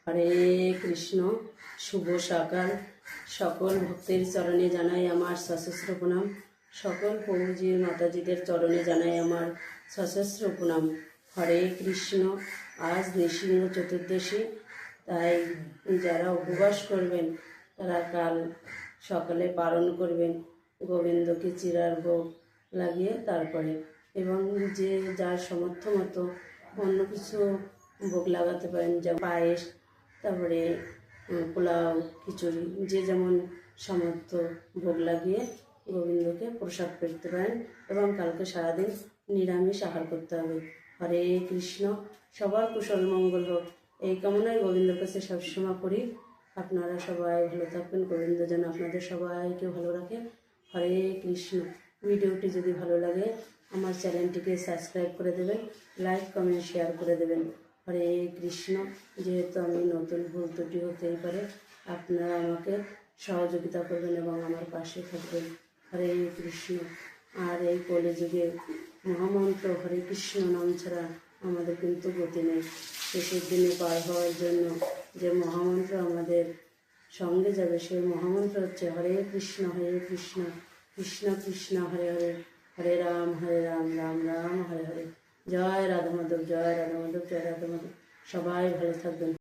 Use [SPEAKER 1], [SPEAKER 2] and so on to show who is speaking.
[SPEAKER 1] হরে কৃষ্ণ। শুভ সকাল। সকল ভক্তের চরণে জানাই আমার সশস্ত্র প্রণাম। সকল প্রভুজির মাতাজিদের চরণে জানাই আমার সশস্ত্র প্রণাম। হরে কৃষ্ণ। আজ নৃসিংহ চতুর্দশী, তাই যারা উপবাস করবেন তারা কাল সকালে পালন করবেন গোবিন্দকে চিরার ভোগ লাগিয়ে তারপরে, এবং যে যার সামর্থ্য মতো অন্য কিছু ভোগ লাগাতে পারেন, যেমন পায়েস, তারপরে পোলাও, খিচুড়ি, যে যেমন সামর্থ্য ভোগ লাগিয়ে গোবিন্দকে প্রসাদ করতে পারেন। এবং কালকে সারাদিন নিরামিষ আহার করতে হবে। হরে কৃষ্ণ। সবার কুশল মঙ্গল হোক এই কামনায় গোবিন্দর কাছে সবসময় করি। আপনারা সবাই ভালো থাকবেন, গোবিন্দ যেন আপনাদের সবাইকে ভালো রাখে। হরে কৃষ্ণ। ভিডিওটি যদি ভালো লাগে আমার চ্যানেলটিকে সাবস্ক্রাইব করে দেবেন, লাইক কমেন্ট শেয়ার করে দেবেন। হরে কৃষ্ণ। যেহেতু আমি নতুন, ভুল ত্রুটি হতেই পারে, আপনারা আমাকে সহযোগিতা করবেন এবং আমার পাশে থাকবেন। হরে কৃষ্ণ। আর এই কলিযুগে মহামন্ত্র হরে কৃষ্ণ নাম ছাড়া আমাদের কিন্তু গতি নেই। শেষের দিনে পার হওয়ার জন্য যে মহামন্ত্র আমাদের সঙ্গে যাবে, সেই মহামন্ত্র হচ্ছে হরে কৃষ্ণ কৃষ্ণ কৃষ্ণ হরে হরে, হরে রাম রাম রাম হরে হরে। জয় রাধা মাধব, জয় রাধা মাধব, জয় রাধা মাধব। সবাই ভালো থাকবেন।